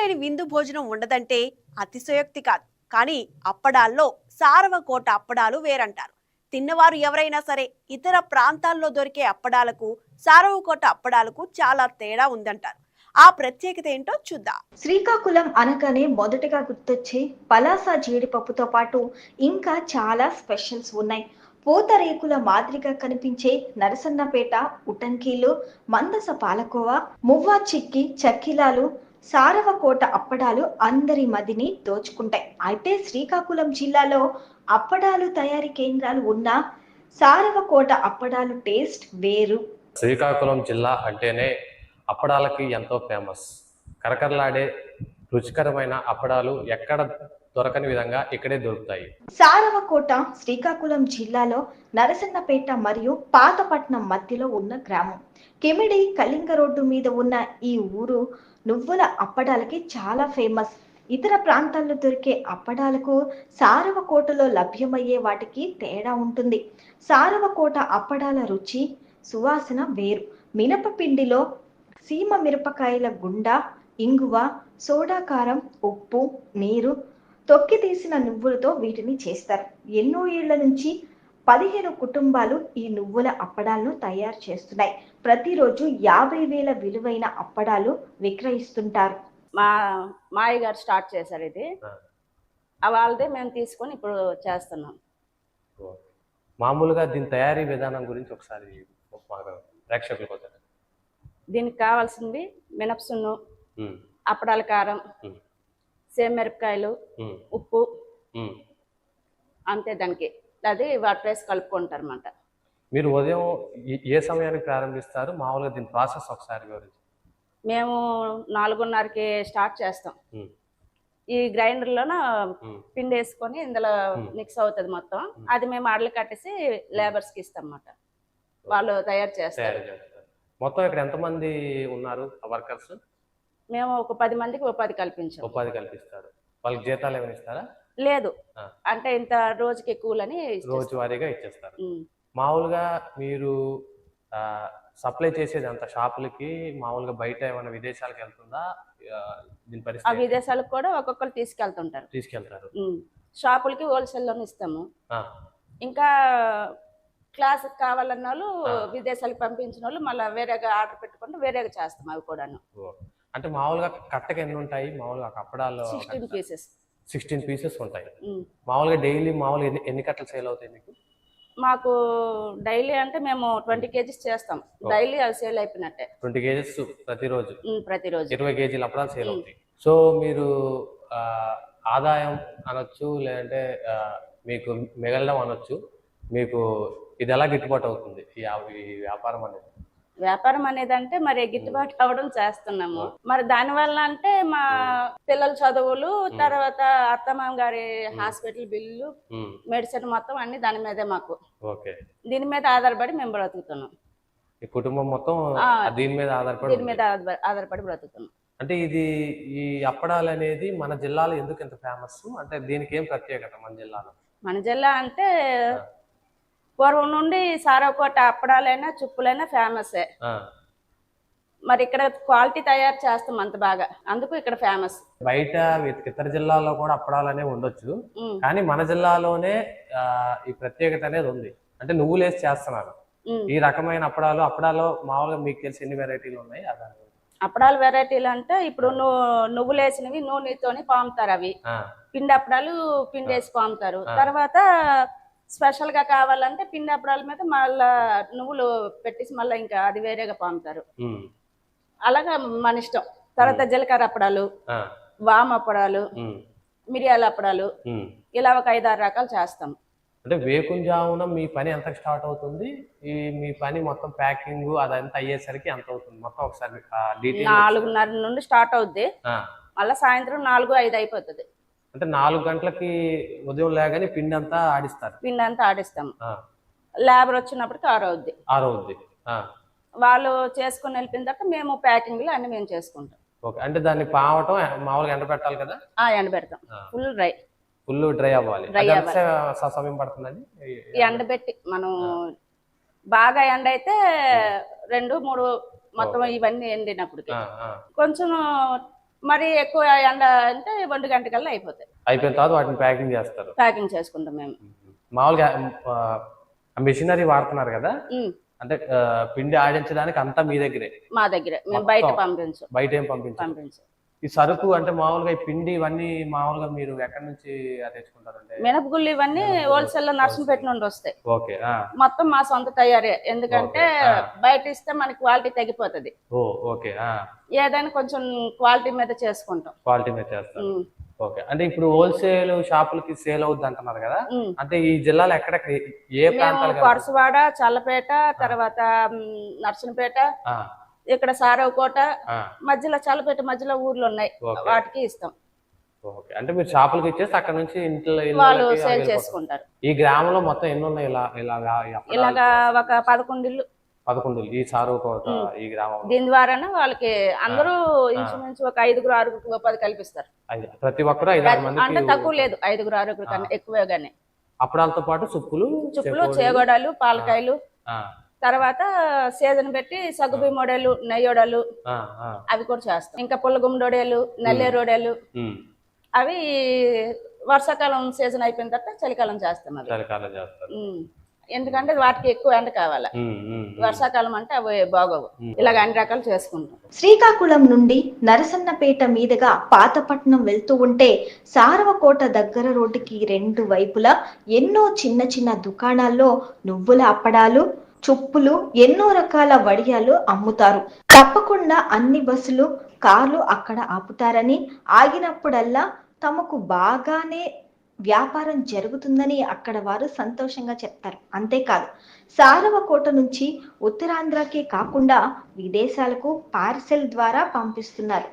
లేని విందు భోజనం ఉండదంటే అతిశయోక్తి కాదు. కానీ అప్పడాల్లో సారవకోట అప్పడాలు వేరంటారు. తిన్నవారు ఎవరైనా సరే ఇతర ప్రాంతాల్లో దొరికే అప్పడాలకు సారవకోట అప్పడాలకు చాలా తేడా ఉందంటారు. ఆ ప్రత్యేకత ఏంటో చూద్దాం. శ్రీకాకుళం అనగానే మొదటగా గుర్తొచ్చే పలాస జీడిపప్పుతో పాటు ఇంకా చాలా స్పెషల్స్ ఉన్నాయి. పూతరేకుల మాదిరిగా కనిపించే నరసన్నపేట ఉటంకీలు, మందస పాలకోవా, మువ్వా చిక్కి చక్కిలాలు, సారవకోట అప్పడాలు అందరి మదిని దోచుకుంటాయి. అయితే శ్రీకాకుళం జిల్లాలో అప్పడాలు తయారీ కేంద్రాలు ఉన్న సారవకోట అప్పడాలు టేస్ట్ వేరు. శ్రీకాకుళం జిల్లా అంటేనే అప్పడాలకి ఎంతో ఫేమస్. కరకరలాడే రుచికరమైన అప్పడాలు ఎక్కడ దొరకని విధంగా ఇక్కడే దొరుకుతాయి. సారవకోట శ్రీకాకుళం జిల్లాలో నరసన్నపేట మరియు పాతపట్నం మధ్యలో ఉన్న గ్రామం. కిమిడి కళింగ రోడ్డు మీద ఉన్న ఈ ఊరు నువ్వుల అప్పడాలకి చాలా ఫేమస్. ఇతర ప్రాంతాల్లో దొరికే అప్పడాలకు సారవకోటలో లభ్యమయ్యే వాటికి తేడా ఉంటుంది. సారవకోట అప్పడాల రుచి సువాసన వేరు. మినపపిండిలో సీమ మిరపకాయల గుండ, ఇంగువ, సోడా కారం, ఉప్పు, నీరు, తొక్కి తీసిన నువ్వులతో వీటిని చేస్తారు. ఎన్నో ఏళ్ల నుంచి 15 కుటుంబాలు ఈ నువ్వుల అప్పడాలను తయారు చేస్తున్నాయి. ప్రతిరోజు 50,000 విలువైన అప్పడాలు విక్రయిస్తుంటారు. మా మాయ గారు స్టార్ట్ చేశారు ఇది. వాళ్ళదే మేము తీసుకొని ఇప్పుడు చేస్తున్నాం. మామూలుగా దీని తయారీ విధానం గురించి ఒకసారి ప్రేక్షకుల కోసం. దీనికి కావాల్సింది మినపసున్ను, అప్పడాల కారం, సేమిరపకాయలు, ఉప్పు, అంతే. దానికి అది వాటర్ వేసి కలుపుకుంటారు అన్నమాట. మీరు ఉదయం ఏ సమయానికి ప్రారంభిస్తారు? మామూలుగా దీని ప్రాసెస్ ఒకసారి వివరించి. మేము 4:30కి స్టార్ట్ చేస్తాం. ఈ గ్రైండర్లోన పిండి వేసుకొని ఇందులో మిక్స్ అవుతుంది మొత్తం. అది మేము అడలు కట్టేసి లేబర్స్కి ఇస్తాం అన్నమాట. వాళ్ళు తయారు చేస్తారు. మొత్తం ఇక్కడ ఎంతమంది ఉన్నారు వర్కర్స్? మేము ఒక 10 మందికి ఉపాధి కల్పించాం. ఉపాధి కల్పిస్తారు. వాళ్ళకి జీతాలు ఏమైనా ఇస్తారా? లేదు, అంటే ఇంత రోజుకి కూలని రోజువారీగా ఇచ్చేస్తారు. మామూలుగా మీరు సప్లై చేసేది అంత షాపులకి మామూలుగా బయట ఏమైనా విదేశాలకు వెళ్తుందా? దీని పరిస్థితి ఆ విదేశాలకు కూడా ఒక్కొక్కరు తీసుకెళ్తారు. షాపులకి హోల్సేల్లోనే ఇస్తాము. ఇంకా క్లాస్ కావాలన్న వాళ్ళు విదేశాలకు పంపించిన వాళ్ళు మళ్ళీ వేరేగా ఆర్డర్ పెట్టుకుంటే వేరేగా చేస్తాం. అవి కూడాను. అంటే మామూలుగా కట్టకి ఎన్ని ఉంటాయి? మామూలుగా అప్పడాలు 16 పీసెస్ ఉంటాయి. మామూలుగా డైలీ మామూలుగా ఎన్ని కట్టలు సేల్ అవుతాయి మీకు? మాకు డైలీ అంటే మేము 20 కేజీస్ చేస్తాం. డైలీ అవి సేల్ అయిపోయినట్టే. 20 కేజీస్ ప్రతిరోజు 20 కేజీలు అప్పడాలు సేల్ అవుతాయి. సో మీరు ఆదాయం అనొచ్చు, లేదంటే మీకు మిగలడం అనొచ్చు. మీకు ఇది ఎలా గిట్టుబాటు అవుతుంది ఈ వ్యాపారం అనేది? వ్యాపారం అనేది అంటే మరి గిట్టుబాటు అవ్వడం చేస్తున్నాము. మరి దానివల్ల అంటే మా పిల్లల చదువులు, తర్వాత అత్తమామ గారి హాస్పిటల్ బిల్లు, మెడిసిన్ మొత్తం అన్ని దాని మీదే మాకు. దీని మీద ఆధారపడి మేము బ్రతుకుతున్నాం. ఈ కుటుంబం మొత్తం దీని మీద ఆధారపడి బ్రతుకుతున్నాం. అంటే ఇది ఈ అప్పడాలు అనేది మన జిల్లాలో ఎందుకు ఇంత ఫేమస్? అంటే దీనికి ఏం ప్రత్యేకత మన జిల్లాలో? మన జిల్లా అంటే పూర్వం నుండి సారవకోట అప్పడాలైనా చుప్పులైనా ఫేమసే. మరి ఇక్కడ క్వాలిటీ తయారు చేస్తాం అంత బాగా, అందుకు ఇక్కడ ఫేమస్. బయట ఇతర జిల్లాల్లో కూడా అప్పడాలు అనేవి ఉండొచ్చు, కానీ మన జిల్లాలోనే ఈ ప్రత్యేకత అనేది ఉంది. అంటే నువ్వులు వేసి చేస్తున్నారు ఈ రకమైన అప్పడాలు మామూలుగా మీకు తెలిసి ఎన్ని వెరైటీలు ఉన్నాయి? అప్పడాల వెరైటీలు అంటే ఇప్పుడు నువ్వులు వేసినవి నూనెతోని పాముతారు. అవి పిండి అప్పడాలు పిండి వేసి పాముతారు. తర్వాత స్పెషల్ గా కావాలంటే పిండి అప్పడాల మీద మళ్ళా నువ్వులు పెట్టేసి మళ్ళీ ఇంకా అది వేరేగా పాముతారు. అలాగా మన ఇష్టం. తర్వాత జీలకర్ర అప్పడాలు, వామ అప్పడాలు, మిరియాల అప్పడాలు, ఇలా ఒక 5-6 రకాలు చేస్తాం. అంటే వేకుంజామున మీ పని ఎంత స్టార్ట్ అవుతుంది? మీ పని మొత్తం ప్యాకింగ్ అదంతా అయ్యేసరికి ఎంత అవుతుంది మొత్తం? ఒకసారి 4:30 నుండి స్టార్ట్ అవుద్ది, మళ్ళీ సాయంత్రం 4-5 అయిపోతుంది. అంటే 4 గంటలకి ఉదయం లేగానే పిండి అంతా ఆడిస్తాం. లేబర్ వచ్చినప్పటికి 6 అవుద్ది. వాళ్ళు చేసుకుని వెళ్ళిన తర్వాత మేము ప్యాకింగ్లు అన్ని మేము చేసుకుంటాం. అంటే దాన్ని పావటం మామూలుగా ఎండ పెట్టాలి కదా? ఎండ పెడతాం. ఫుల్ డ్రై అవ్వాలి. సమయం పడుతుందండి ఎండబెట్టి. మనం బాగా ఎండ అయితే 2-3 మొత్తం ఇవన్నీ ఎండినప్పటికి కొంచెం మరి ఎక్కువ ఎండ అంటే 1 గంట కల్లా అయిపోతాయి. అయిపోయిన తర్వాత వాటిని ప్యాకింగ్ చేస్తారు. ప్యాకింగ్ చేసుకుంటాం మేము. మామూలుగా మిషనరీ వాడుతున్నారు కదా, ఉమ్, అంటే పిండి ఆడించడానికి అంతా మీ దగ్గరే? మా దగ్గరే, మేము మొత్తం బయట పంపించం. బయట ఏం పంపించారు? పంపించం. ఈ సరుకు అంటే మామూలుగా ఈ పిండి ఇవన్నీ మామూలుగా మీరు ఎక్కడి నుంచి తెచ్చుకుంటారంటే? మినపగుళ్ళు ఇవన్నీ హోల్సేల్ లో నర్సంపేట నుండి వస్తాయి. ఓకే. మొత్తం మా సొంత తయారీ, ఎందుకంటే బయట ఇస్తే మనకి క్వాలిటీ తగ్గిపోతుంది. ఓకే. ఏదైనా కొంచెం క్వాలిటీ మీద చేసుకుంటాం. క్వాలిటీ మీద చేస్తారు. ఓకే. అంటే ఇప్పుడు హోల్సేల్ షాపులకి సేల్ అవుద్ది అంటున్నారు కదా, అంటే ఈ జిల్లాలో ఎక్కడెక్కడ ఏ ప్రాంతాలు? పరసవాడ, చల్లపేట, తర్వాత నర్సంపేట, ఇక్కడ సారవకోట, మధ్యలో చల్లపేట మధ్యలో ఊర్లు ఉన్నాయి, వాటికి ఇస్తాం. ఓకే. అంటే మీరు షాపులకి ఇచ్చేసి అక్కడ నుంచి ఇంట్లో వాళ్ళు సేల్ చేసుకుంటారు. ఈ గ్రామంలో మొత్తం ఎన్ని ఉన్నాయి ఇలాగా? ఒక 11 ఇల్లు. 11 ఈ సారవకోట ఈ గ్రామం. దీని ద్వారానే వాళ్ళకి అందరూ ఇంచుమించు ఒక 5-6 ఉపాధి కల్పిస్తారు. ప్రతి ఒక్కరు 5-6 మంది అంటే తక్కువ లేదు, 5-6 కన్నా ఎక్కువగానే. అప్పుడాలతో పాటు చుప్పులు, చేగోడాలు, పాలకాయలు, తర్వాత సీజన్ పెట్టి సగ్గుబి మోడలు, నెయ్యోడలు అవి కూడా చేస్తాం. ఇంకా పుల్లగుమ్మడోడేలు, నల్లేరోడేలు అవి వర్షాకాలం సీజన్ అయిపోయిన తర్వాత చలికాలం చేస్తాం. ఎందుకంటే వాటికి ఎక్కువ ఎండ కావాలి, వర్షాకాలం అంటే అవి బాగోవు. ఇలాగ అన్ని రకాలు చేసుకుంటాం. శ్రీకాకుళం నుండి నరసన్నపేట మీదుగా పాతపట్నం వెళ్తూ ఉంటే సారవకోట దగ్గర రోడ్డుకి 2 వైపులా ఎన్నో చిన్న చిన్న దుకాణాల్లో నువ్వుల అప్పడాలు, చుప్పులు, ఎన్నో రకాల వడియాలు అమ్ముతారు. తప్పకుండా అన్ని బస్సులు, కార్లు అక్కడ ఆపుతారని, ఆగినప్పుడల్లా తమకు బాగానే వ్యాపారం జరుగుతుందని అక్కడ వారు సంతోషంగా చెప్తారు. అంతేకాదు, సారవకోట నుంచి ఉత్తరాంధ్రకే కాకుండా విదేశాలకు పార్సెల్ ద్వారా పంపిస్తున్నారు.